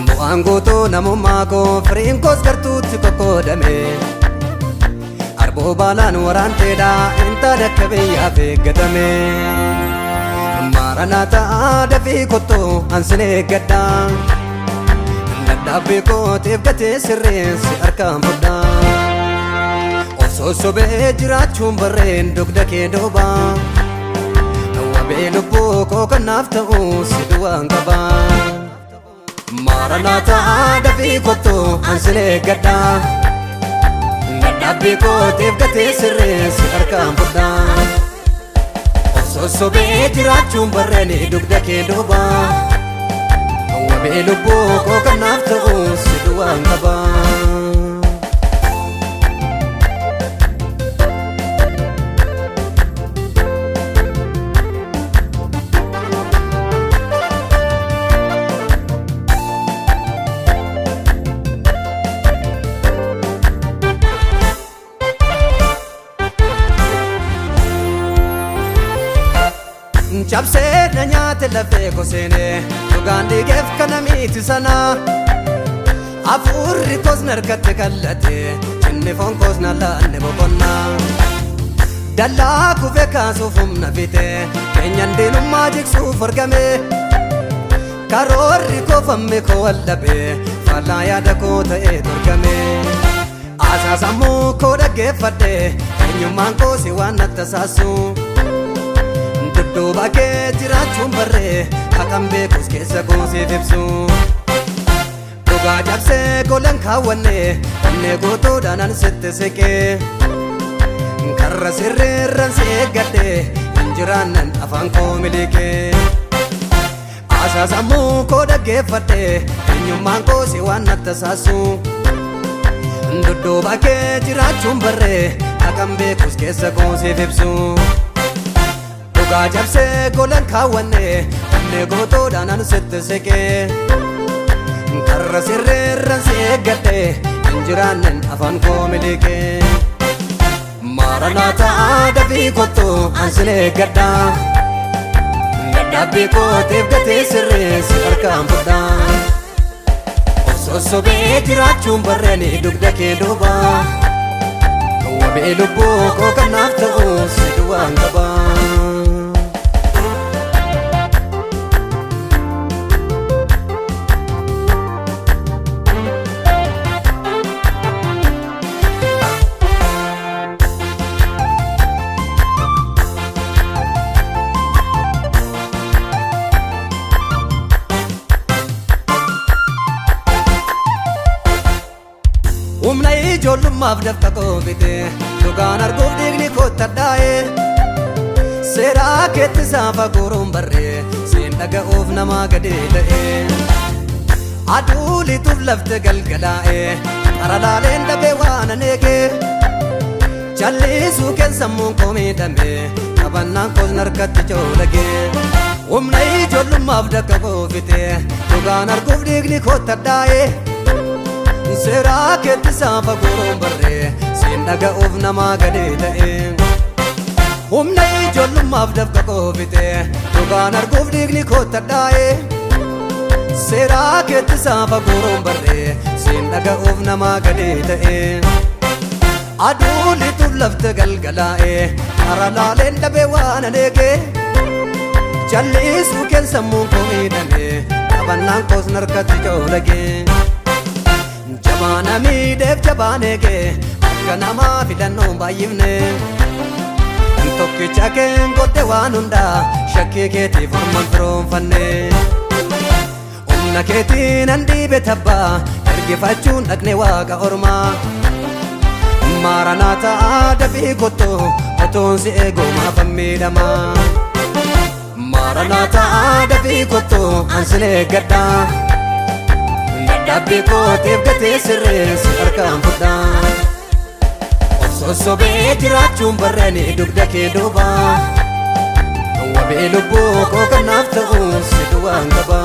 [SPEAKER 2] Bu'aan guutuu namummaa koo firiin koos gartuutti kokkoodame Arboo baalaan waraanteedha inta dakka biyyaaf eeggatame Maranata dafii kottoo ansin eeggadha Dadhabbii kootiif gatee sirreessi harkaan fudhaa Osoo sobee jiraachuun barreen dugda kee dooba Wabee lubbuu koo kanaaf ta'uu si duwwaan qaba Maranata dafii kottoo ansin eeggadha Dadhabbii kootiif gatee sirreessi harkaan fudhaa Osoo sobee jiraachuun barreen dugda kee dooba Wabee lubbuu koo kanaaf ta'uu si duwwaan qaba Cabsee na nyaate lafee koseene dhugaan dhiigeef kana miti sana Afuurri koos narkatti kallate cinni foon koos na laanne boqonna Dallaa kufee kaasuuf humna fite keenyan diinummaa jigsuuf argame Karoorri koo famme koo wallabe faallaa yaada koo ta'ee dorgame Asaasammuu koo dhaggeeffadhe eenyummaan koo si waan nattasaasu Dudduuba kee jiraachuun barree haqan beekus keessa goosiif ibsu Dhugaa cabsee golan kaawwanne onnee gootuudhaan sitti siqee Karra sirreerran si eeggadhe hin jiraannan afaan koo miliqee Asaasammuu koo dhaggeeffadhe eenyummaan koo si waan nattasaasu Dudduuba kee jiraachuun barree haqan beekus keessa goosiif ibsu Dhugaa cabsee golan kaawwanne onnee gootuudhaan sitti siqee Karra sirreerran si eeggadhe hin jiraannan afaan koo miliqee Maranata dafii kottoo ansin eeggadha Dadhabbii kootiif gatee sirreessi harkaan fudhaa Osoo sobee jiraachuun barreen dugda kee dooba Wabee lubbuu koo kanaaf ta'uu si duwwaan qaba Humna ijoollummaaf dafqa qoofite dhugaan arguuf dhiigni koottadhaa'e Seeraa keetti saafa guuruun barree siin dhaga'uuf namaa gadi ta'e Aduu lixuuf lafte galgalaa'e qara laaleen dhabee waan aneege Jallisuu keen sammuun koo miidhame qabannaan koos narkatti coolage Humna ijoollummaaf dafqa qoofite dhugaan arguuf dhiigni koottadhaa'e Seeraa keetti saafa guuruun barree siin dhaga'uuf namaa gadi ta'e Humna ijoollummaaf dafqa qoofite dhugaan arguuf dhiigni koottadhaa'e Seeraa keetti saafa guuruun barree siin dhaga'uuf namaa gadi ta'e Aduu lixuuf lafte galgalaa'e qara laaleen dhabee waan aneege Jallisuu keen sammuun koo miidhame qabannaan koos narkatti coolage Jabaana miidheef jabaaneege akka namaa filannoon baay'ifne Tokkicha keen godhe waan hundaa shakkii keetiif orman firoonfanne Humna keetiin an dhiibe tabbaa ergifachuun dhaqne waaqa ormaa Maranata dafii kottoo otoon si eeguu maafan miidhama Maranata dafii kottoo ansin eeggadha Dadhabbii kootiif gatee sirreessi harkaan fudhaa Osoo sobee jiraachuun barreen dugda kee dooba Wabee lubbuu koo kanaaf ta'uu si duwwaan qaba